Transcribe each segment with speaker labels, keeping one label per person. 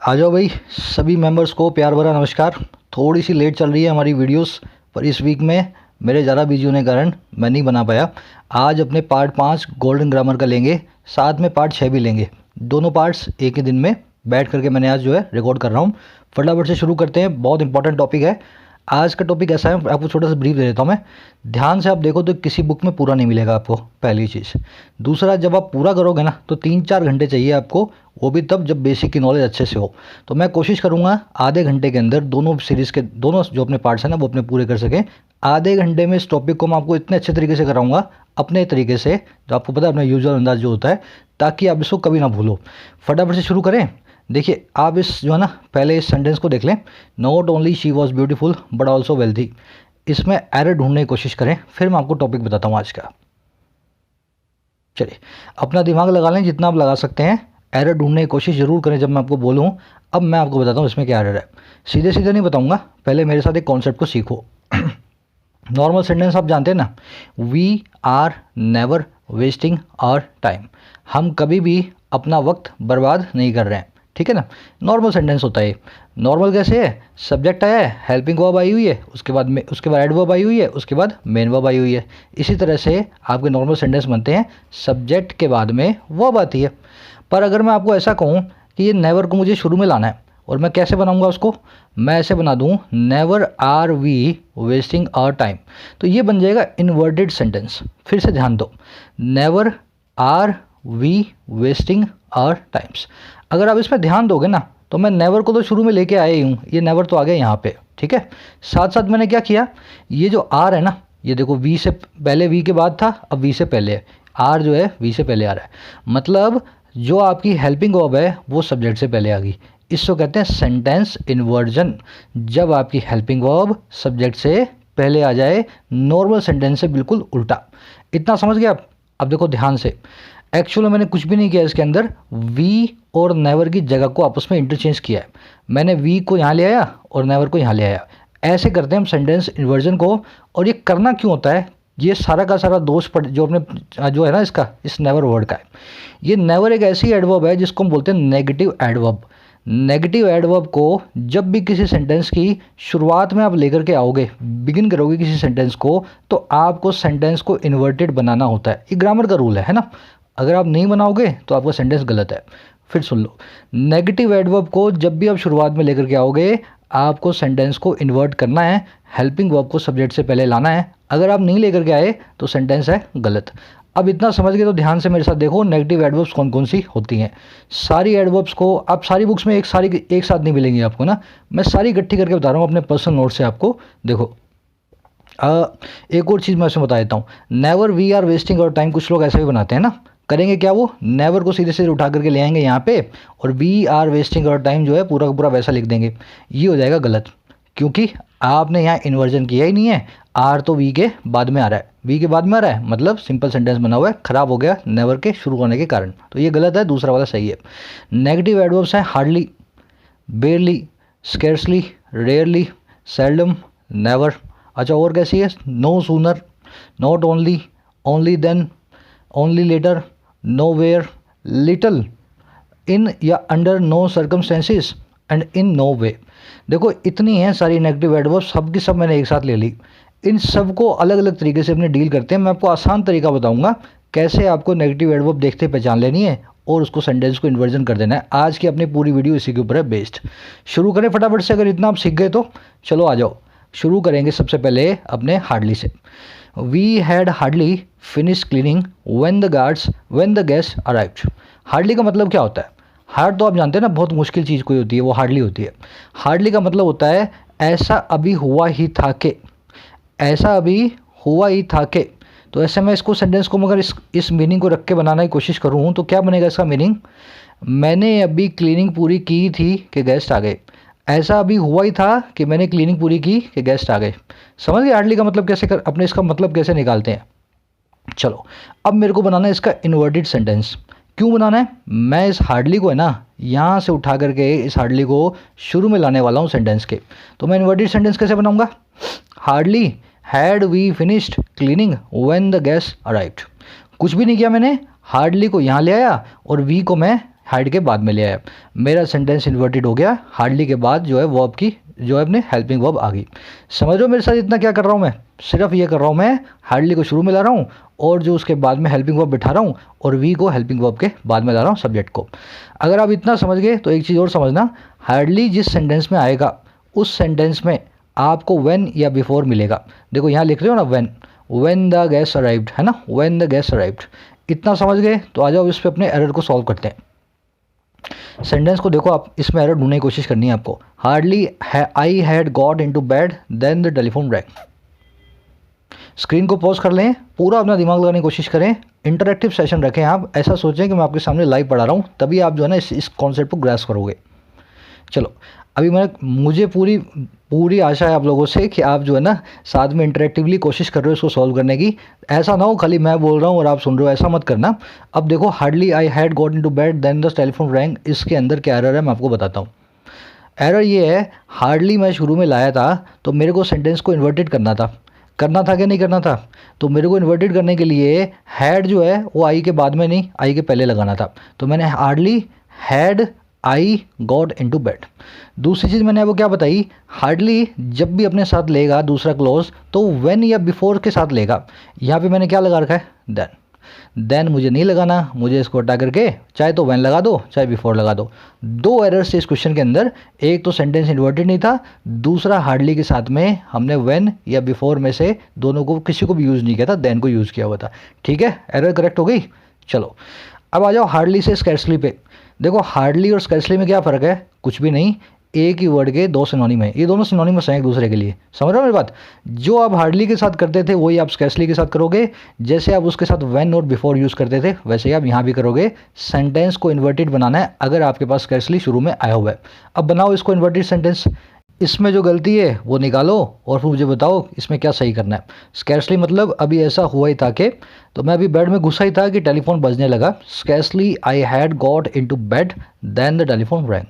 Speaker 1: आ जाओ भाई, सभी मेंबर्स को प्यार भरा नमस्कार। थोड़ी सी लेट चल रही है हमारी वीडियोस, पर इस वीक में मेरे ज़्यादा बिजी होने के कारण मैं नहीं बना पाया। आज अपने पार्ट 5 गोल्डन ग्रामर का लेंगे, साथ में पार्ट 6 भी लेंगे। दोनों पार्ट्स एक ही दिन में बैठ करके मैंने आज जो है रिकॉर्ड कर रहा हूँ। फटाफट से शुरू करते हैं, बहुत इंपॉर्टेंट टॉपिक है। आज का टॉपिक ऐसा है, आपको छोटा सा ब्रीफ दे देता हूँ मैं। ध्यान से आप देखो तो किसी बुक में पूरा नहीं मिलेगा आपको, पहली चीज़। दूसरा, जब आप पूरा करोगे ना तो 3-4 घंटे चाहिए आपको, वो भी तब जब बेसिक की नॉलेज अच्छे से हो। तो मैं कोशिश करूँगा आधे घंटे के अंदर दोनों सीरीज़ के दोनों जो अपने पार्ट्स हैं ना वो अपने पूरे कर सकें। आधे घंटे में इस टॉपिक को मैं आपको इतने अच्छे तरीके से कराऊंगा, अपने तरीके से, जो आपको पता है अपना यूजुअल अंदाज जो होता है, ताकि आप इसको कभी ना भूलो। फटाफट से शुरू करें। देखिए, आप इस जो है ना पहले इस सेंटेंस को देख लें। Not only she was beautiful but also wealthy. इसमें एरर ढूंढने की कोशिश करें, फिर मैं आपको टॉपिक बताता हूँ आज का। चलिए, अपना दिमाग लगा लें जितना आप लगा सकते हैं। एरर ढूंढने की कोशिश ज़रूर करें जब मैं आपको बोलूँ। अब मैं आपको बताता हूँ इसमें क्या एरर है। सीधे सीधे नहीं बताऊँगा, पहले मेरे साथ एक कॉन्सेप्ट को सीखो। नॉर्मल सेंटेंस आप जानते हैं ना, we are never wasting our time. हम कभी भी अपना वक्त बर्बाद नहीं कर रहे हैं, ठीक है ना। नॉर्मल सेंटेंस होता है। नॉर्मल कैसे है? सब्जेक्ट आया है, हेल्पिंग वर्ब आई हुई है, उसके बाद एडवर्ब आई हुई है, उसके बाद मेन वर्ब आई हुई है। इसी तरह से आपके नॉर्मल सेंटेंस बनते हैं, सब्जेक्ट के बाद में वर्ब आती है। पर अगर मैं आपको ऐसा कहूँ कि ये नेवर को मुझे शुरू में लाना है, और मैं कैसे बनाऊंगा उसको? मैं ऐसे बना दूं, never are we wasting our time. तो ये बन जाएगा इन्वर्टेड सेंटेंस। फिर से ध्यान दो, never are we wasting our times. अगर आप इसमें ध्यान दोगे ना तो मैं नेवर को तो शुरू में लेके आया ही हूँ, ये नेवर तो आ गया यहाँ पे, ठीक है। साथ साथ मैंने क्या किया, ये जो आर है ना, ये देखो वी से पहले वी के बाद था, अब वी से पहले है। आर जो है वी से पहले आ रहा है, मतलब जो आपकी हेल्पिंग वर्ब है वो सब्जेक्ट से पहले आ गई। इसको कहते हैं सेंटेंस इन्वर्जन, जब आपकी हेल्पिंग वर्ब सब्जेक्ट से पहले आ जाए, नॉर्मल सेंटेंस से बिल्कुल उल्टा। इतना समझ गए आप? अब देखो ध्यान से, एक्चुअली मैंने कुछ भी नहीं किया इसके अंदर। वी और नेवर की जगह को आपस में इंटरचेंज किया है। मैंने वी को यहाँ ले आया और नेवर को यहाँ ले आया। ऐसे करते हैं हम सेंटेंस इन्वर्जन को। और ये करना क्यों होता है? ये सारा का सारा दोष जो अपने जो है ना इसका, इस नेवर वर्ड का है। ये नेवर एक ऐसी एडवर्ब है जिसको हम बोलते हैं नेगेटिव एडवर्ब। नेगेटिव एडवर्ब को जब भी किसी सेंटेंस की शुरुआत में आप लेकर के आओगे, बिगिन करोगे किसी सेंटेंस को, तो आपको सेंटेंस को इन्वर्टेड बनाना होता है। ये ग्रामर का रूल है ना। अगर आप नहीं बनाओगे तो आपका सेंटेंस गलत है। फिर सुन लो, नेगेटिव एडवर्ब को जब भी आप शुरुआत में लेकर के आओगे, आपको सेंटेंस को इन्वर्ट करना है, हेल्पिंग वर्ब को सब्जेक्ट से पहले लाना है। अगर आप नहीं लेकर के आए तो सेंटेंस है गलत। अब इतना समझ गए तो ध्यान से मेरे साथ देखो, नेगेटिव एडवर्ब्स कौन कौन सी होती हैं। सारी एडवर्ब्स को आप सारी बुक्स में एक साथ नहीं मिलेंगी आपको ना, मैं सारी इकट्ठी करके बता रहा हूँ अपने पर्सनल नोट से आपको। देखो, एक और चीज़ मैं उसमें बता देता हूँ। Never we are wasting our time, कुछ लोग ऐसे भी बनाते हैं ना। करेंगे क्या, वो नेवर को सीधे सीधे उठा करके ले आएंगे यहाँ पे, और we are wasting our time जो है पूरा का पूरा वैसा लिख देंगे। ये हो जाएगा गलत, क्योंकि आपने यहाँ इन्वर्जन किया ही नहीं है। आर तो वी के बाद में आ रहा है, वी के बाद में आ रहा है, मतलब सिंपल सेंटेंस बना हुआ है, खराब हो गया नेवर के शुरू होने के कारण। तो ये गलत है, दूसरा वाला सही है। नेगेटिव एडवर्ब्स हैं hardly, barely, scarcely, rarely, seldom, never. अच्छा, और कैसी है? No sooner, not only, only then, only later, nowhere, little, in या under no circumstances, and in no way. देखो, इतनी हैं सारी नेगेटिव एडवर्ब्स, सब की सब मैंने एक साथ ले ली। इन सब को अलग अलग तरीके से अपने डील करते हैं। मैं आपको आसान तरीका बताऊंगा कैसे आपको नेगेटिव एडवर्ब देखते पहचान लेनी है और उसको सेंटेंस को इन्वर्जन कर देना है। आज की अपनी पूरी वीडियो इसी के ऊपर है बेस्ड। शुरू करें फटाफट से, अगर इतना आप सीख गए तो चलो आ जाओ। शुरू करेंगे सबसे पहले अपने हार्डली से। We had hardly finish cleaning when the guest arrived. Hardly का मतलब क्या होता है? हार्ड तो आप जानते हैं ना, बहुत मुश्किल चीज़ कोई होती है वो हार्डली होती है। हार्डली का मतलब होता है ऐसा अभी हुआ ही था के, ऐसा अभी हुआ ही था के। तो ऐसे में इसको सेंटेंस को मगर इस मीनिंग को रख के बनाने की कोशिश करूँ तो क्या बनेगा इसका मीनिंग? मैंने अभी क्लीनिंग पूरी की थी कि गेस्ट आ गए। ऐसा अभी हुआ ही था कि मैंने क्लीनिंग पूरी की कि गेस्ट आ गए। समझ गए हार्डली का मतलब कैसे अपने इसका मतलब कैसे निकालते हैं? चलो, अब मेरे को बनाना है इसका इन्वर्टेड सेंटेंस। क्यों बनाना है? मैं इस हार्डली को है ना यहाँ से उठा करके इस हार्डली को शुरू में लाने वाला हूँ सेंटेंस के। तो मैं इन्वर्टेड सेंटेंस कैसे बनाऊंगा? Hardly had we finished cleaning when the guest arrived. कुछ भी नहीं किया मैंने, हार्डली को यहाँ ले आया और वी को मैं हैड के बाद में ले आया, मेरा सेंटेंस इन्वर्टेड हो गया, हार्डली के बाद जो है वर्ब की जो है अपने हेल्पिंग वर्ब आ गई। समझ रहे हो मेरे साथ इतना क्या कर रहा हूँ मैं, सिर्फ ये कर रहा हूँ मैं, हार्डली को शुरू में ला रहा हूँ और जो उसके बाद में हेल्पिंग वर्ब बिठा रहा हूँ और वी को हेल्पिंग वर्ब के बाद में ला रहा हूँ सब्जेक्ट को। अगर आप इतना समझ गए तो एक चीज़ और समझना, हार्डली जिस सेंटेंस में आएगा उस सेंटेंस में आपको व्हेन या बिफोर मिलेगा। देखो यहाँ लिख रहे हो ना व्हेन द गेस्ट अराइव्ड, है ना, व्हेन द गेस्ट अराइव्ड। इतना समझ गए तो आ जाओ इस पे अपने एरर को सॉल्व करते हैं। सेंटेंस को देखो आप, इसमें एरर ढूंढने की कोशिश करनी है आपको। Hardly I had got into bed then the telephone rang. Screen को पॉज कर लें, पूरा अपना दिमाग लगाने की कोशिश करें, इंटरेक्टिव सेशन रखें। आप ऐसा सोचें कि मैं आपके सामने लाइव पढ़ा रहा हूँ, तभी आप जो है ना इस कॉन्सेप्ट को ग्रैस्प करोगे। चलो अभी मुझे पूरी आशा है आप लोगों से कि आप जो है ना साथ में इंटरेक्टिवली कोशिश कर रहे हो इसको सॉल्व करने की। ऐसा ना हो खाली मैं बोल रहा हूँ और आप सुन रहे हो, ऐसा मत करना। अब देखो hardly I had got into bed then the telephone rang, इसके अंदर क्या एरर है मैं आपको बताता हूँ। एरर ये है, हार्डली मैं शुरू में लाया था तो मेरे को सेंटेंस को इन्वर्टेड करना था कि नहीं करना था। तो मेरे को इन्वर्टेड करने के लिए हैड जो है वो आई के बाद में नहीं, आई के पहले लगाना था। तो मैंने hardly had I got into bed. दूसरी चीज़ मैंने आपको क्या बताई, हार्डली जब भी अपने साथ लेगा दूसरा क्लोज तो व्हेन या बिफोर के साथ लेगा। यहाँ पे मैंने क्या लगा रखा है, देन मुझे नहीं लगाना, मुझे इसको हटा करके चाहे तो व्हेन लगा दो चाहे बिफोर लगा दो। दो एरर्स थे इस क्वेश्चन के अंदर, एक तो सेंटेंस इन्वर्टेड नहीं था, दूसरा हार्डली के साथ में हमने व्हेन या बिफोर में से दोनों को किसी को भी यूज़ नहीं किया था, देन को यूज़ किया हुआ था। ठीक है, एरर करेक्ट हो गई। चलो अब आ जाओ हार्डली से स्कैर्सली पे। देखो हार्डली और स्कैर्सली में क्या फ़र्क है, कुछ भी नहीं, एक ही वर्ड के दो सिनोनिम है, ये दोनों सिनोनिमस हैं एक दूसरे के लिए। समझ रहे हो मेरी बात, जो आप हार्डली के साथ करते थे वही आप स्कैर्सली के साथ करोगे, जैसे आप उसके साथ व्हेन और बिफोर यूज़ करते थे वैसे ही आप यहाँ भी करोगे। सेंटेंस को इन्वर्टेड बनाना है अगर आपके पास स्कैर्सली शुरू में आया हुआ है। अब बनाओ इसको इन्वर्टेड सेंटेंस, इसमें जो गलती है वो निकालो और फिर मुझे बताओ इसमें क्या सही करना है। स्कैर्सली मतलब अभी ऐसा हुआ ही था कि, तो मैं अभी बेड में घुसा ही था कि टेलीफोन बजने लगा। Scarcely I had got into bed then the telephone rang.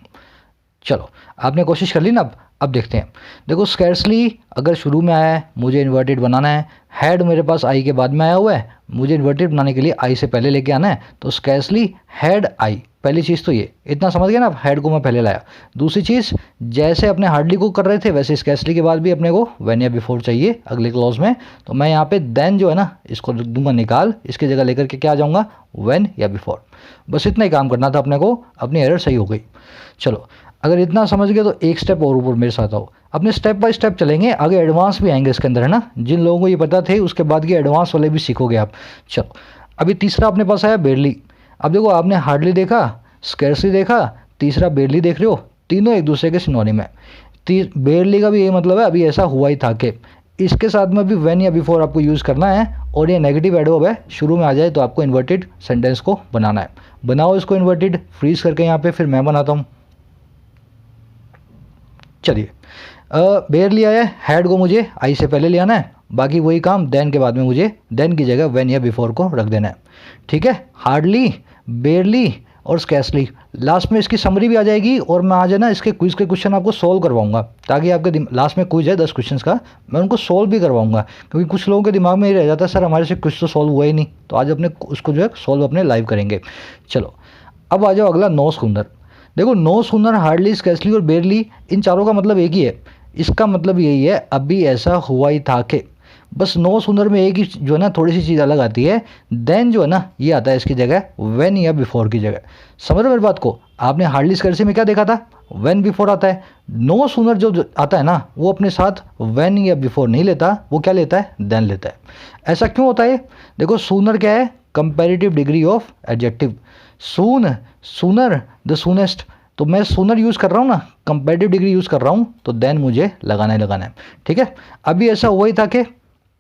Speaker 1: चलो आपने कोशिश कर ली ना, अब देखते हैं। देखो स्कैर्सली अगर शुरू में आया है मुझे इन्वर्टेड बनाना है, हैड मेरे पास आई के बाद में आया हुआ है, मुझे इन्वर्टेड बनाने के लिए आई से पहले लेके आना है, तो स्कैर्सली हैड आई। पहली चीज़ तो ये, इतना समझ गया ना, हैड को मैं पहले लाया। दूसरी चीज़, जैसे अपने हार्डली को कर रहे थे वैसे स्कैर्सली के बाद भी अपने को व्हेन या बिफोर चाहिए अगले क्लॉज में, तो मैं यहाँ पे देन जो है ना इसको दूंगा निकाल, इसकी जगह लेकर के क्या आ जाऊँगा, व्हेन या बिफोर। बस इतना ही काम करना था अपने को, अपनी एरर सही हो गई। चलो अगर इतना समझ गए तो एक स्टेप और ऊपर मेरे साथ आओ, अपने स्टेप बाय स्टेप चलेंगे, आगे एडवांस भी आएंगे इसके अंदर, है ना। जिन लोगों को ये पता थे उसके बाद की एडवांस वाले भी सीखोगे आप। चलो अभी तीसरा अपने पास आया बेरली। अब देखो आपने हार्डली देखा, स्कैर्सली देखा, तीसरा बेरली देख रहे हो, तीनों एक दूसरे के सिनोनिम है। बेरली का भी यही मतलब है, अभी ऐसा हुआ ही था कि, इसके साथ में भी व्हेन या बिफोर आपको यूज़ करना है और ये नेगेटिव एडवर्ब है, शुरू में आ जाए तो आपको इन्वर्टेड सेंटेंस को बनाना है। बनाओ इसको इन्वर्टेड, फ्रीज करके यहाँ पे फिर मैं बनाता हूँ। चलिए बेरली आया, हैड को मुझे आई से पहले ले आना है, बाकी वही काम देन के बाद में मुझे देन की जगह व्हेन या बिफोर को रख देना है। ठीक है, हार्डली, बेरली और स्कैर्सली। लास्ट में इसकी समरी भी आ जाएगी और मैं आज है ना इसके क्विज़ के क्वेश्चन आपको सोल्व करवाऊंगा, ताकि आपके लास्ट में क्विज है 10 क्वेश्चंस का, मैं उनको सोल्व भी करवाऊंगा। क्योंकि कुछ लोगों के दिमाग में ये रह जाता है सर हमारे से कुछ तो सोल्व हुआ ही नहीं, तो आज अपने उसको जो है सोल्व अपने लाइव करेंगे। चलो अब आ जाओ अगला, नो सूनर। देखो नो सूनर, हार्डली, स्कैर्सली और बेरली, इन चारों का मतलब एक ही है। इसका मतलब यही है अभी ऐसा हुआ ही था कि, बस नो सूनर में एक ही जो है ना थोड़ी सी चीज़ अलग आती है, देन जो है ना ये आता है इसकी जगह व्हेन या बिफोर की जगह। समझ रहे हो मेरी बात को, आपने हार्डली स्कैर्सली में क्या देखा था, व्हेन बिफोर आता है। नो सूनर जो आता है ना वो अपने साथ व्हेन या बिफोर नहीं लेता, वो क्या लेता है, देन लेता है। ऐसा क्यों होता है, देखो सूनर क्या है, comparative degree of adjective. Sooner, the soonest, तो मैं सूनर यूज़ कर रहा हूँ ना, कंपेरेटिव डिग्री यूज़ कर रहा हूँ, तो देन मुझे लगाना है। ठीक है, अभी ऐसा हुआ ही था कि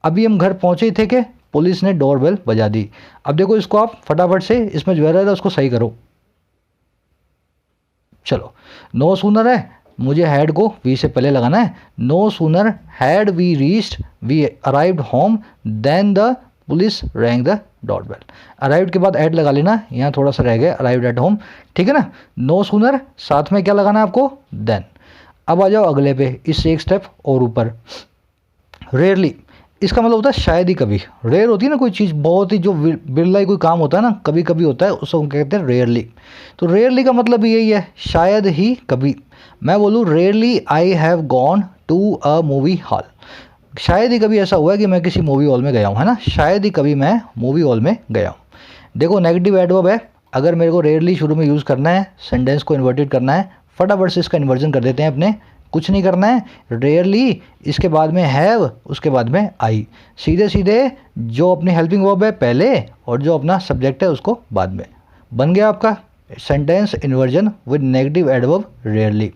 Speaker 1: अभी हम घर पहुँचे ही थे कि पुलिस ने डोरबेल बजा दी। अब देखो इसको आप फटाफट से इसमें जो है उसको सही करो। चलो नो सूनर है, मुझे हैड को वी से पहले लगाना है। No sooner had we reached, we arrived home, then the police rang the doorbell. Arrived के बाद एड लगा लेना, यहाँ थोड़ा सा रह गया, अराइव्ड एट होम। ठीक है ना, नो सूनर साथ में क्या लगाना है आपको, देन। अब आ जाओ अगले पे, इससे एक स्टेप और ऊपर, रेयरली। इसका मतलब होता है शायद ही कभी। रेयर होती है ना कोई चीज़, बहुत ही जो बिरला ही कोई काम होता है ना, कभी कभी होता है, उसको हम कहते हैं रेयरली। तो रेयरली का मतलब भी यही है, शायद ही कभी। मैं बोलूँ rarely I have gone to a movie hall, शायद ही कभी ऐसा हुआ है कि मैं किसी मूवी हॉल में गया हूँ, है ना, शायद ही कभी मैं मूवी हॉल में गया हूँ। देखो नेगेटिव एडवर्ब है, अगर मेरे को रेयरली शुरू में यूज़ करना है, सेंटेंस को इन्वर्टेड करना है, फटाफट से इसका इन्वर्जन कर देते हैं अपने, कुछ नहीं करना है। रेयरली, इसके बाद में हैव, उसके बाद में आई, सीधे सीधे जो अपनी हेल्पिंग वर्ब है पहले और जो अपना सब्जेक्ट है उसको बाद में, बन गया आपका sentence inversion with negative adverb rarely.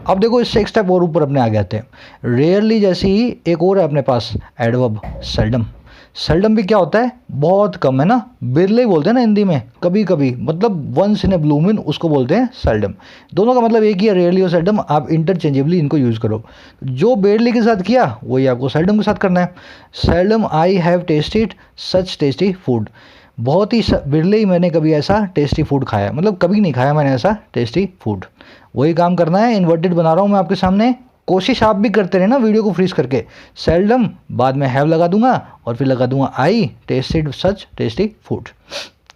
Speaker 1: अब देखो इससे एक स्टेप और ऊपर अपने आ जाते हैं। रेयरली जैसी ही एक और है अपने पास एडवर्ब सेल्डम। सेल्डम भी क्या होता है, बहुत कम, है ना, बिरले बोलते हैं ना हिंदी में, कभी कभी, मतलब once in a blue moon, उसको बोलते हैं सेल्डम। दोनों का मतलब एक ही है, रेयरली और सेल्डम, आप इंटरचेंजेबली इनको यूज़ करो। जो बेरली के साथ किया वही आपको सेल्डम के साथ करना है। Seldom I have tested such tasty food, बहुत ही बिरले ही मैंने कभी ऐसा टेस्टी फूड खाया, मतलब कभी नहीं खाया मैंने ऐसा टेस्टी फूड। वही काम करना है, इन्वर्टेड बना रहा हूँ मैं आपके सामने, कोशिश आप भी करते रहे ना वीडियो को फ्रीज करके। सेल्डम, बाद में हैव लगा दूंगा और फिर लगा दूंगा I tasted such tasty food.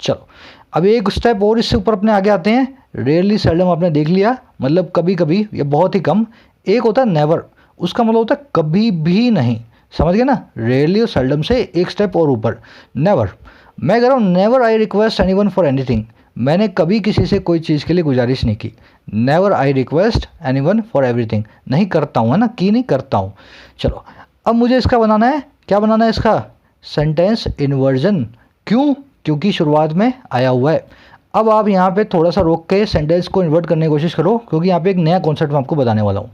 Speaker 1: चलो अब एक स्टेप और इससे ऊपर अपने आगे आते हैं। रेयरली सेल्डम आपने देख लिया, मतलब कभी कभी या बहुत ही कम। एक होता है नेवर, उसका मतलब होता है कभी भी नहीं, समझ गए ना, रेयरली और सेल्डम से एक स्टेप और ऊपर नेवर। मैं कह रहा हूँ never I request anyone for anything, मैंने कभी किसी से कोई चीज़ के लिए गुजारिश नहीं की। Never I request anyone for everything, नहीं करता हूँ, है ना, की नहीं करता हूँ। चलो अब मुझे इसका बनाना है, क्या बनाना है इसका, सेंटेंस इन्वर्जन। क्यों, क्योंकि शुरुआत में आया हुआ है। अब आप यहाँ पे थोड़ा सा रोक के सेंटेंस को इन्वर्ट करने की कोशिश करो, क्योंकि यहाँ पे एक नया कॉन्सेप्ट मैं आपको बताने वाला हूँ।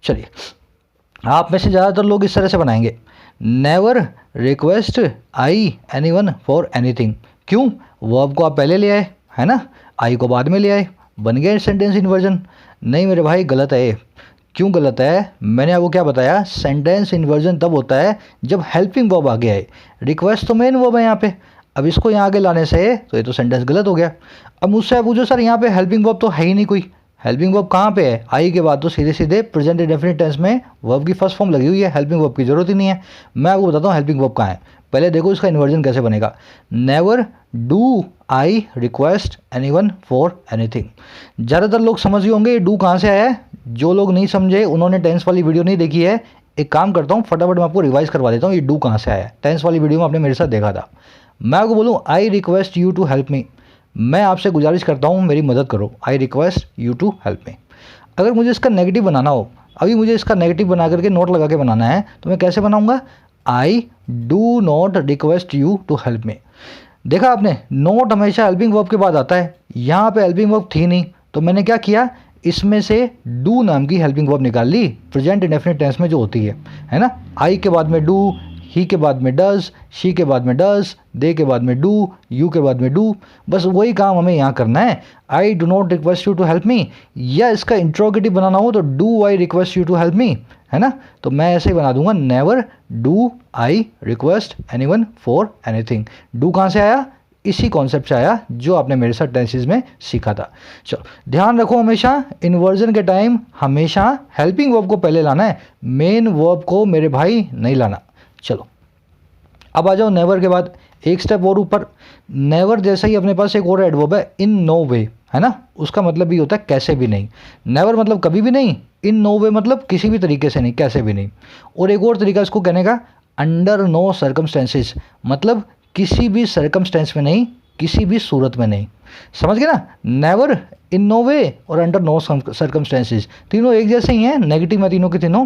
Speaker 1: चलिए, आप में से ज़्यादातर लोग इस तरह से बनाएंगे, never request I anyone for anything. क्यों, वर्ब को आप पहले ले आए, है ना, आई को बाद में ले आए, बन गया सेंटेंस इन्वर्जन। नहीं मेरे भाई, गलत है ये। क्यों गलत है, मैंने आपको क्या बताया, सेंटेंस इन्वर्जन तब होता है जब हेल्पिंग वर्ब आगे आए। रिक्वेस्ट तो मेन वर्ब है यहाँ पे, अब इसको यहाँ आगे लाने से तो ये तो सेंटेंस गलत हो गया। अब मुझसे आप पूछो सर यहाँ पे हेल्पिंग वर्ब तो है ही नहीं कोई, हेल्पिंग वर्ब कहाँ पे है, आई के बाद तो सीधे सीधे प्रेजेंट इंडेफिनिट टेंस में वर्ब की फर्स्ट फॉर्म लगी हुई है, हेल्पिंग वर्ब की जरूरत ही नहीं है। मैं आपको बताता हूँ हेल्पिंग वर्ब कहाँ है। पहले देखो इसका इन्वर्जन कैसे बनेगा, never do I request anyone for anything. ज़्यादातर लोग समझ ही होंगे ये डू कहाँ से आया है, जो लोग नहीं समझे उन्होंने टेंस वाली वीडियो नहीं देखी है। एक काम करता हूँ, फटाफट मैं आपको रिवाइज करवा देता हूँ ये डू कहाँ से आया है। टेंस वाली वीडियो में आपने मेरे साथ देखा था। मैं आपको बोलूँ I request you to help me, मैं आपसे गुजारिश करता हूँ मेरी मदद करो, I request you to help me. अगर मुझे इसका नेगेटिव बनाना हो, अभी मुझे इसका नेगेटिव बना करके नोट लगा के बनाना है, तो मैं कैसे बनाऊंगा, I do not request you to help me. देखा आपने, नोट हमेशा हेल्पिंग वर्ब के बाद आता है, यहाँ पे हेल्पिंग वर्ब थी नहीं, तो मैंने क्या किया, इसमें से डू नाम की हेल्पिंग वर्ब निकाल ली, प्रेजेंट इंडेफिनिट टेंस में जो होती है ना, आई के बाद में डू, ही के बाद में डज, शी के बाद में डज, दे के बाद में डू, यू के बाद में डू। बस वही काम हमें यहाँ करना है, I do not request you to help me. या इसका इंट्रोगेटिव बनाना हो तो do I request you to help me, है ना, तो मैं ऐसे ही बना दूंगा, never do I request anyone for anything. Do कहाँ से आया, इसी कॉन्सेप्ट से आया जो आपने मेरे साथ टेंसेस में सीखा था। चलो ध्यान रखो, हमेशा इन्वर्जन के टाइम हमेशा हेल्पिंग वर्ब को पहले लाना है, मेन वर्ब को मेरे भाई नहीं लाना। चलो अब आ जाओ नेवर के बाद एक स्टेप और ऊपर। नेवर जैसे ही अपने पास एक और एडवर्ब है, इन नो वे, है ना, उसका मतलब भी होता है कैसे भी नहीं। नेवर मतलब कभी भी नहीं, इन नो वे मतलब किसी भी तरीके से नहीं, कैसे भी नहीं। और एक और तरीका इसको कहने का, अंडर नो सर्कमस्टेंसेस, मतलब किसी भी सर्कमस्टेंस में नहीं, किसी भी सूरत में नहीं। समझ गए ना, नेवर, इन नो वे और अंडर नो सर्कमस्टेंसेस, तीनों एक जैसे ही हैं, नेगेटिव में तीनों के तीनों।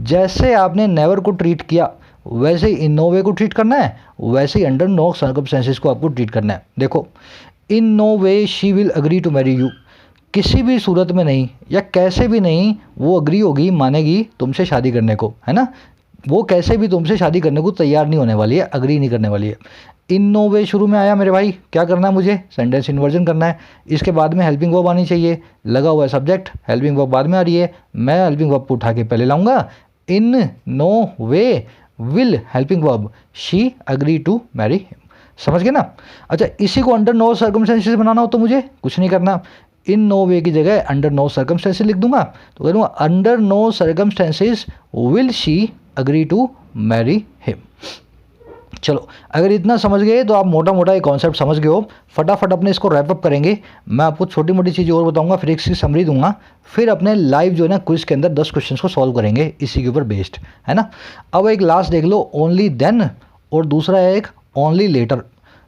Speaker 1: जैसे आपने नेवर को ट्रीट किया वैसे ही इन नो वे को ट्रीट करना है, वैसे ही अंडर नो सर्कमस्टेंसेस को आपको ट्रीट करना है। देखो, in no way she will agree to marry you, किसी भी सूरत में नहीं या कैसे भी नहीं वो अग्री होगी, मानेगी तुमसे शादी करने को, है ना, वो कैसे भी तुमसे शादी करने को तैयार नहीं होने वाली है, अग्री नहीं करने वाली है। इन नो वे शुरू में आया मेरे भाई, क्या करना है मुझे, सेंटेंस इन्वर्जन करना है। इसके बाद में हेल्पिंग वर्ब आनी चाहिए, लगा हुआ है सब्जेक्ट, हेल्पिंग वर्ब बाद में आ रही है, मैं हेल्पिंग वर्ब को उठा के पहले लाऊंगा। In no way will helping verb she agree to marry him. समझ गए ना। अच्छा, इसी को अंडर नो सर्कमस्टेंसेस बनाना हो तो मुझे कुछ नहीं करना, इन नो वे की जगह अंडर नो सर्कमस्टेंसेस लिख दूंगा, तो कह दूंगा under no circumstances will she agree to marry him. चलो, अगर इतना समझ गए तो आप मोटा मोटा ये कॉन्सेप्ट समझ गए हो। फटाफट अपने इसको रैप अप करेंगे। मैं आपको छोटी मोटी चीज़ें और बताऊंगा, फिर इसकी समरी दूंगा, फिर अपने लाइव जो है ना क्विज के अंदर 10 क्वेश्चंस को सॉल्व करेंगे इसी के ऊपर बेस्ड, है ना। अब एक लास्ट देख लो, ओनली देन, और दूसरा है एक ओनली लेटर।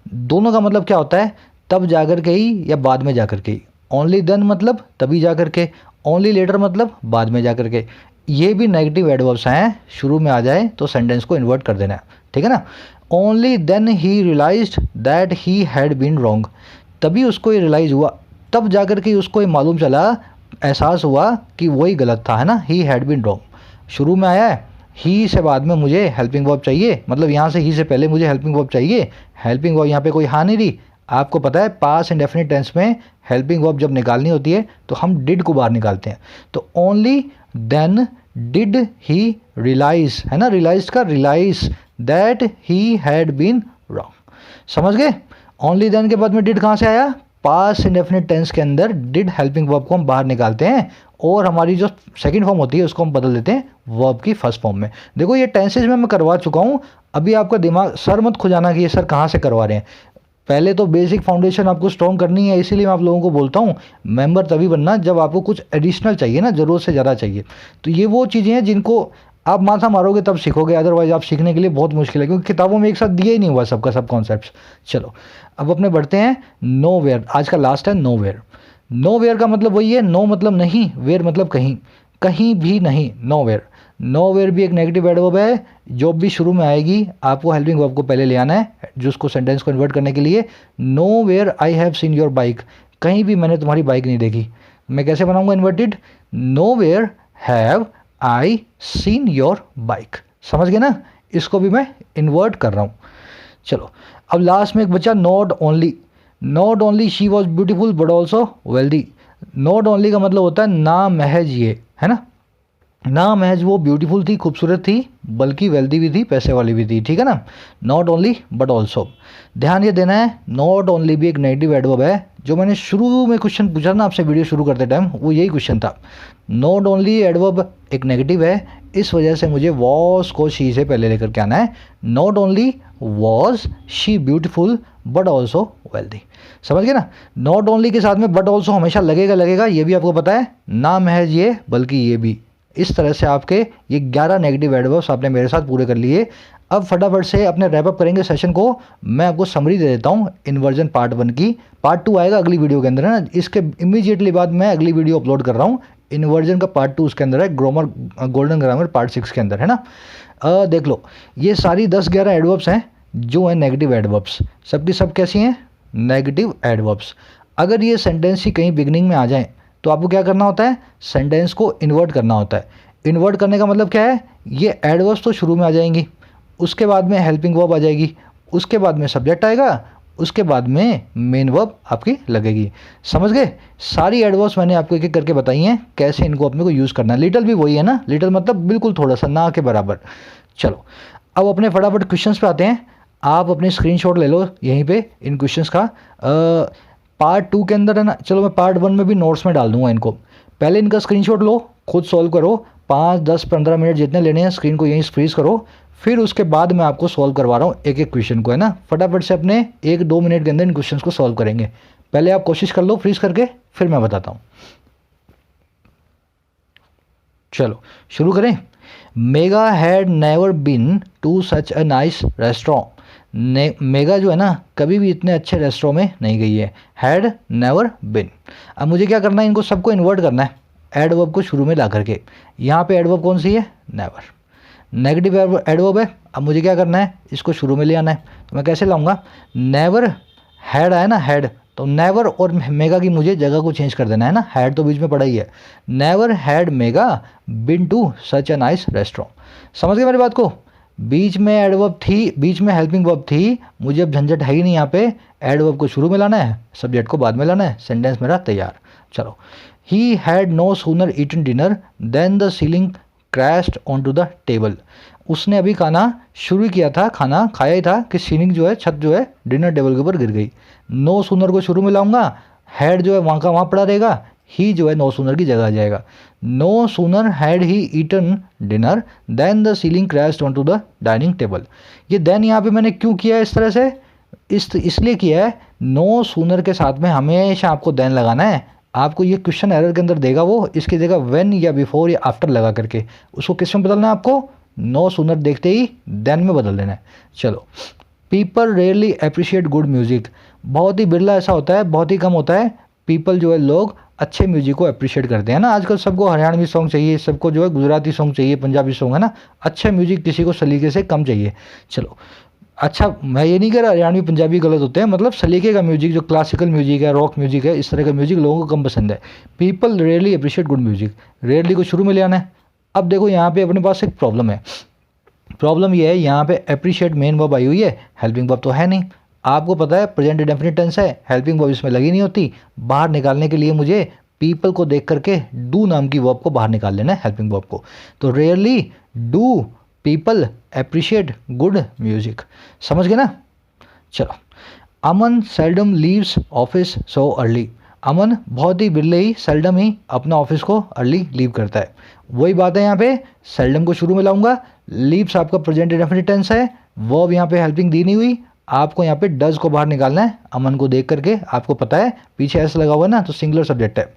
Speaker 1: दोनों का मतलब क्या होता है? तब जाकर के ही या बाद में जाकर के ही। ओनली देन मतलब तभी जाकर के, ओनली लेटर मतलब बाद में जाकर के। ये भी नेगेटिव एडवर्ब्स हैं, शुरू में आ जाए तो सेंटेंस को इन्वर्ट कर देना है, ठीक है ना। Only then he realised that he had been wrong, तभी उसको ये रियलाइज़ हुआ, तब जाकर के उसको ये मालूम चला, एहसास हुआ कि वही गलत था, है ना। ही हैड बीन रॉन्ग शुरू में आया है, ही से बाद में मुझे हेल्पिंग वर्ब चाहिए, मतलब यहाँ से ही से पहले मुझे हेल्पिंग वर्ब चाहिए। हेल्पिंग वर्ब यहाँ पे कोई हाँ नहीं रही। आपको पता है पास्ट इंडेफिनिट टेंस में हेल्पिंग वर्ब जब निकालनी होती है तो हम डिड को बाहर निकालते हैं। तो only then did he realise, है ना, रियलाइज का realise that he had been wrong. समझ गए? ओनली देन के बाद में डिड कहाँ से आया? पास्ट इंडेफिनिट टेंस के अंदर डिड हेल्पिंग वर्ब को हम बाहर निकालते हैं और हमारी जो सेकंड फॉर्म होती है उसको हम बदल देते हैं वर्ब की फर्स्ट फॉर्म में। देखो ये टेंसेज में मैं करवा चुका हूँ, अभी आपका दिमाग सर मत खुजाना कि ये सर कहाँ से करवा रहे हैं। पहले तो बेसिक फाउंडेशन आपको स्ट्रॉन्ग करनी है, इसीलिए मैं आप लोगों को बोलता हूँ मेंबर तभी बनना जब आपको कुछ एडिशनल चाहिए ना, ज़रूरत से ज़्यादा चाहिए। तो ये वो चीज़ें हैं जिनको आप माथा मारोगे तब सीखोगे, अदरवाइज आप सीखने के लिए बहुत मुश्किल है, क्योंकि किताबों में एक साथ दिया ही नहीं हुआ सबका सब कॉन्सेप्ट्स। चलो अब अपने बढ़ते हैं नो वेयर, आज का लास्ट है नो वेयर। नो वेयर का मतलब वही है, नो मतलब नहीं, वेयर मतलब कहीं, कहीं भी नहीं, नो वेयर। नो वेयर भी एक नेगेटिव एडवर्ब है, जो भी शुरू में आएगी आपको हेल्पिंग वर्ब को पहले ले आना है जिसको सेंटेंस को इन्वर्ट करने के लिए। Nowhere I have seen your bike, कहीं भी मैंने तुम्हारी बाइक नहीं देखी। मैं कैसे बनाऊंगा inverted? Nowhere have I seen your bike. समझ गए ना? इसको भी मैं इन्वर्ट कर रहा हूँ। चलो अब लास्ट में एक बचा not only. Not only she was beautiful but also wealthy. Not only का मतलब होता है ना महज ये, है ना, ना महज वो ब्यूटीफुल थी, खूबसूरत थी, बल्कि वेल्दी भी थी, पैसे वाली भी थी, ठीक है ना। Not only but also. ध्यान ये देना है, नॉट ओनली भी एक नेगेटिव एडवर्ब है। जो मैंने शुरू में क्वेश्चन पूछा ना आपसे वीडियो शुरू करते टाइम, वो यही क्वेश्चन था। नॉट ओनली एडवर्ब एक नेगेटिव है, इस वजह से मुझे वॉज को शी से पहले लेकर के आना है। Not only was she beautiful but also wealthy. समझ गए ना? नॉट ओनली के साथ में बट ऑल्सो हमेशा लगेगा, ये भी आपको पता है, ना महज ये बल्कि ये भी। इस तरह से आपके ये 11 नेगेटिव एडवर्ब्स आपने मेरे साथ पूरे कर लिए। अब फटाफट से अपने रैप अप करेंगे सेशन को। मैं आपको समरी दे देता हूँ इन्वर्जन पार्ट 1 की। पार्ट 2 आएगा अगली वीडियो के अंदर, है ना। इसके इमीडिएटली बाद मैं अगली वीडियो अपलोड कर रहा हूँ। इन्वर्जन का पार्ट 2 उसके अंदर है, ग्रामर गोल्डन ग्रामर पार्ट 6 के अंदर, है ना। देख लो ये सारी 10-11 एडवर्ब्स हैं जो हैं नेगेटिव एडवर्ब्स। सबकी सब कैसी हैं? Negative adverbs. अगर ये सेंटेंस ही कहीं बिगनिंग में आ जाए तो आपको क्या करना होता है? सेंटेंस को इन्वर्ट करना होता है। इन्वर्ट करने का मतलब क्या है? ये एडवर्ब्स तो शुरू में आ जाएंगी, उसके बाद में हेल्पिंग वर्ब आ जाएगी, उसके बाद में सब्जेक्ट आएगा, उसके बाद में मेन वर्ब आपकी लगेगी। समझ गए? सारी एडवर्ब्स मैंने आपको एक एक करके बताई हैं कैसे इनको अपने को यूज़ करना है। लिटिल भी वही है ना, लिटिल मतलब बिल्कुल थोड़ा सा, ना के बराबर। चलो अब अपने फटाफट क्वेश्चंस पे आते हैं। आप अपने स्क्रीनशॉट ले लो यहीं पे इन क्वेश्चंस का। पार्ट 2 के अंदर है ना, चलो मैं पार्ट 1 में भी नोट्स में डाल दूंगा इनको। पहले इनका स्क्रीनशॉट लो, खुद सॉल्व करो, 5, 10, 15 मिनट जितने लेने हैं स्क्रीन को यहीं फ्रीज करो। फिर उसके बाद मैं आपको सॉल्व करवा रहा हूँ एक एक क्वेश्चन को, है ना। फटाफट से अपने 1-2 मिनट के अंदर इन क्वेश्चन को सॉल्व करेंगे। पहले आप कोशिश कर लो फ्रीज करके, फिर मैं बताता हूँ। चलो शुरू करें। Megha had never been to such a nice restaurant. Megha जो है ना कभी भी इतने अच्छे रेस्टोरेंट में नहीं गई है। Had never been. अब मुझे क्या करना है? इनको सबको इन्वर्ट करना है एडवर्ब को शुरू में ला करके। यहाँ पे एडवर्ब कौन सी है? नेवर। नेगेटिव एडवर्ब है। अब मुझे क्या करना है? इसको शुरू में ले आना है। तो मैं कैसे लाऊंगा? नेवर हैड आया ना, हैड, तो नेवर और मेगा की मुझे जगह को चेंज कर देना है ना। हैड तो बीच में पड़ा ही है। Never had Megha been to such a nice restaurant. समझ गए मेरी बात को? बीच में एडवर्ब थी, बीच में हेल्पिंग वर्ब थी, मुझे अब झंझट है ही नहीं यहाँ पे। एडवर्ब को शुरू में लाना है, सब्जेक्ट को बाद में लाना है, सेंटेंस मेरा तैयार। चलो। He had no sooner eaten dinner then the ceiling crashed on to the table. उसने अभी खाना शुरू किया था, खाना खाया ही था कि सीलिंग जो है, छत जो है, डिनर टेबल के ऊपर गिर गई। नो सूनर को शुरू में लाऊंगा, हैड जो है वहाँ का वहाँ पड़ा रहेगा, ही जो है नो सूनर की जगह आ जाएगा। No sooner had he eaten dinner then the ceiling crashed on to the dining table. ये देन यहाँ पे मैंने क्यों किया है इस तरह से, इसलिए किया है, नो सूनर के साथ में हमेशा आपको देन लगाना है। आपको ये क्वेश्चन एरर के अंदर देगा वो, इसकी जगह व्हेन या बिफोर या आफ्टर लगा करके उसको किस में बदलना है आपको, नो सूनर देखते ही देन में बदल देना है। चलो, people rarely appreciate good music. बहुत ही बिरला ऐसा होता है, बहुत ही कम होता है पीपल जो है लोग अच्छे म्यूजिक को अप्रिशिएट करते हैं ना। आजकल सबको हरियाणवी सॉन्ग चाहिए, सबको जो है गुजराती सॉन्ग चाहिए, पंजाबी सॉन्ग है ना, अच्छा म्यूजिक किसी को सलीके से कम चाहिए। चलो, अच्छा मैं ये नहीं कह रहा हरियाणवी पंजाबी गलत होते हैं, मतलब सलीके का म्यूजिक जो क्लासिकल म्यूजिक है, रॉक म्यूजिक है, इस तरह का म्यूजिक लोगों को कम पसंद है। People rarely appreciate good music, rarely को शुरू में ले आना है। अब देखो यहाँ पे अपने पास एक प्रॉब्लम है, प्रॉब्लम ये है यहाँ पे अप्रिशिएट मेन वर्ब आई हुई है, हेल्पिंग वर्ब तो है नहीं। आपको पता है प्रेजेंट इंडेफिनिट टेंस है, हेल्पिंग वर्ब इसमें लगी नहीं होती। बाहर निकालने के लिए मुझे पीपल को देख करके डू नाम की वर्ब को बाहर निकाल लेना है, हेल्पिंग वर्ब को। तो rarely do people appreciate good music, समझ गए ना। चलो, Aman seldom leaves office so early. Aman बहुत ही बिरले ही, सेल्डम ही अपना ऑफिस को अर्ली लीव करता है। वही बात है यहाँ पे, सेल्डम को शुरू में लाऊंगा, लीव्स आपका प्रेजेंट इंडेफिनिट टेंस है, वर्ब यहाँ पे हेल्पिंग दी नहीं हुई, आपको यहाँ पे डज को बाहर निकालना है। अमन को देख करके आपको पता है पीछे ऐसा लगा हुआ है ना, तो सिंगुलर सब्जेक्ट है।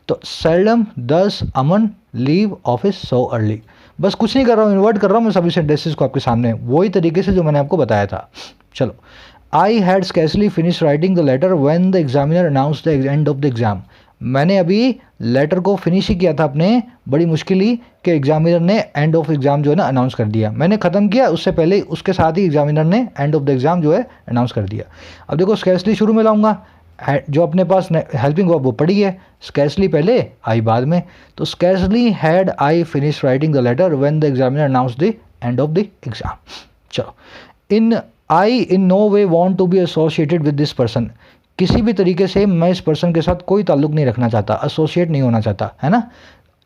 Speaker 1: तो seldom does Aman leave office so early. बस कुछ नहीं कर रहा हूँ, इन्वर्ट कर रहा हूँ मैं सभी सेंटेंसेस को आपके सामने, वही तरीके से जो मैंने आपको बताया था। चलो, I had scarcely finish writing the letter when the examiner announce the end of the exam. मैंने अभी लेटर को फिनिश ही किया था अपने, बड़ी मुश्किल ही, कि एग्जामिनर ने एंड ऑफ एग्जाम जो है ना अनाउंस कर दिया। मैंने ख़त्म किया उससे पहले, उसके साथ ही एग्जामिनर ने एंड ऑफ द एग्जाम जो है अनाउंस कर दिया। अब देखो, स्कैर्सली शुरू में लाऊंगा, जो अपने पास हेल्पिंग वर्ब वो पड़ी है, स्कैर्सली पहले आई बाद में। तो scarcely had I finish writing the letter when the examiner announce the end of the exam. चलो, in I in no way want to be associated with this person. किसी भी तरीके से मैं इस पर्सन के साथ कोई ताल्लुक नहीं रखना चाहता, एसोसिएट नहीं होना चाहता, है ना।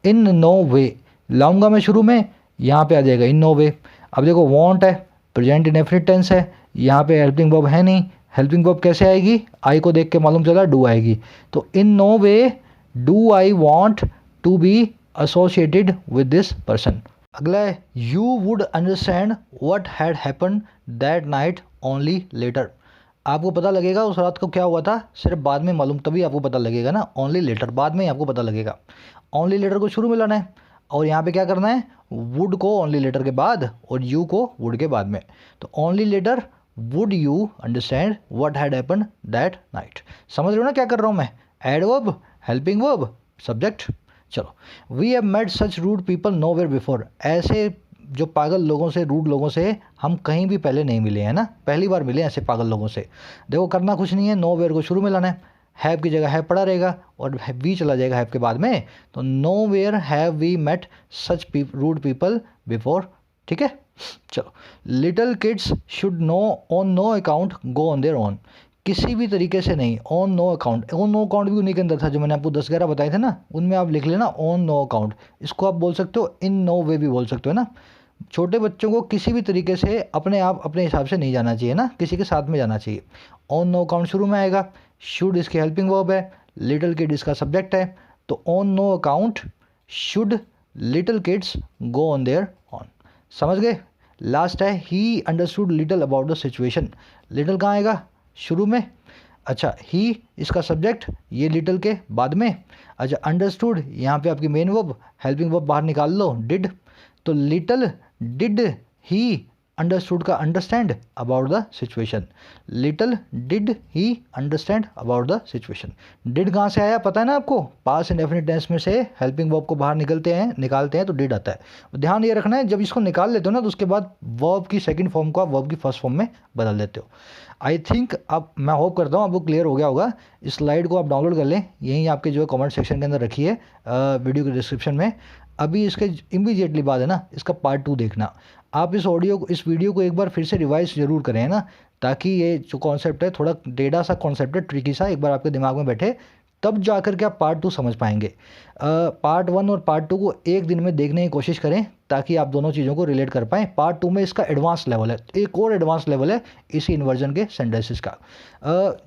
Speaker 1: इन नो वे लाऊंगा मैं शुरू में, यहाँ पे आ जाएगा इन नो वे। अब देखो, वॉन्ट है, प्रेजेंट इंडेफिनिट टेंस है, यहाँ पे हेल्पिंग वर्ब है नहीं, हेल्पिंग वर्ब कैसे आएगी, आई को देख के मालूम चला डू आएगी। तो in no way do I want to be associated with this person. अगला है, you would understand what had happened that night only later. आपको पता लगेगा उस रात को क्या हुआ था, सिर्फ बाद में मालूम, तभी आपको पता लगेगा ना, ओनली लेटर बाद में ही आपको पता लगेगा। ओनली लेटर को शुरू में लाना है, और यहाँ पे क्या करना है, वुड को ओनली लेटर के बाद और यू को वुड के बाद में। तो only later would you understand what had happened that night. समझ रहे हो ना क्या कर रहा हूँ मैं, एडवर्ब, हेल्पिंग वर्ब, सब्जेक्ट। चलो, we have met such rude people nowhere before. ऐसे जो पागल लोगों से, रूड लोगों से हम कहीं भी पहले नहीं मिले हैं ना, पहली बार मिले ऐसे पागल लोगों से। देखो, करना कुछ नहीं है, नोवेयर को शुरू में लाना है, हैव की जगह हैव पड़ा रहेगा और वी चला जाएगा हैव के बाद में। तो nowhere have we met such rude people before, ठीक है। चलो, little kids should no on no account go on their own. किसी भी तरीके से नहीं, on no account. On no account भी उन्हीं के अंदर था जो मैंने आपको 10-11 बताए थे ना, उनमें आप लिख लेना ऑन नो अकाउंट। इसको आप बोल सकते हो इन नो वे भी बोल सकते हो ना। छोटे बच्चों को किसी भी तरीके से अपने आप अपने हिसाब से नहीं जाना चाहिए ना, किसी के साथ में जाना चाहिए। ऑन नो अकाउंट शुरू में आएगा, शुड इसकी हेल्पिंग वर्ब है, लिटिल किड इसका सब्जेक्ट है। तो on no account should little kids go on their on. समझ गए। लास्ट है, he understood little about the situation. Little कहाँ आएगा, शुरू में। अच्छा, ही इसका सब्जेक्ट, ये लिटिल के बाद में। अच्छा, अंडरस्टूड यहाँ पे आपकी मेन वर्ब, हेल्पिंग वर्ब बाहर निकाल लो, डिड। तो लिटिल डिड ही अंडरस्टूड का understand about the situation. Little did he understand about the situation. Did कहाँ से आया पता है ना आपको, पास इंडेफिनिट टेंस में से हेल्पिंग वर्ब को बाहर निकालते हैं तो डिड आता है। ध्यान ये रखना है, जब इसको निकाल लेते हो ना तो उसके बाद वर्ब की सेकंड फॉर्म को आप वर्ब की फर्स्ट फॉर्म में बदल देते हो। आई थिंक अब मैं होप करता हूँ आपको क्लियर हो गया होगा। इस स्लाइड को आप डाउनलोड कर लें, यहीं आपके जो है कमेंट सेक्शन के अंदर रखी है, वीडियो के डिस्क्रिप्शन में। अभी इसके इमीडिएटली बाद है ना, इसका पार्ट 2 देखना। आप इस वीडियो को एक बार फिर से रिवाइज जरूर करें ना, ताकि ये जो कॉन्सेप्ट है थोड़ा टेढ़ा सा कॉन्सेप्ट है, ट्रिकी सा, एक बार आपके दिमाग में बैठे, तब जा कर के आप पार्ट 2 समझ पाएंगे। पार्ट 1 और पार्ट 2 को एक दिन में देखने की कोशिश करें, ताकि आप दोनों चीज़ों को रिलेट कर पाएँ। पार्ट 2 में इसका एडवांस लेवल है, एक और एडवांस लेवल है इसी इन्वर्जन के सेंटेंसेस का।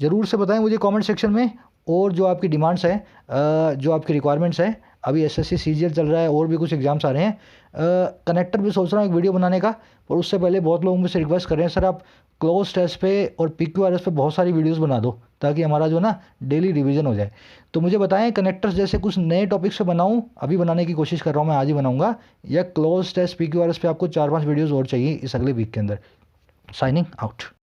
Speaker 1: ज़रूर से बताएं मुझे कमेंट सेक्शन में, और जो आपकी डिमांड्स हैं, जो आपकी रिक्वायरमेंट्स हैं, अभी एसएससी सीजीएल चल रहा है और भी कुछ एग्जाम्स आ रहे हैं। कनेक्टर भी सोच रहा हूँ एक वीडियो बनाने का, और उससे पहले बहुत लोग मुझसे रिक्वेस्ट कर रहे हैं सर आप क्लोज टेस्ट पे और पीक्यूआरएस पे बहुत सारी वीडियोस बना दो ताकि हमारा जो ना डेली रिवीजन हो जाए। तो मुझे बताएं कनेक्टर्स जैसे कुछ नए टॉपिक्स पे बनाऊं, अभी बनाने की कोशिश कर रहा हूँ, मैं आज ही बनाऊंगा, या क्लोज टेस्ट पीक्यूआरएस पे आपको 4-5 वीडियोस और चाहिए इस अगले वीक के अंदर। Signing out.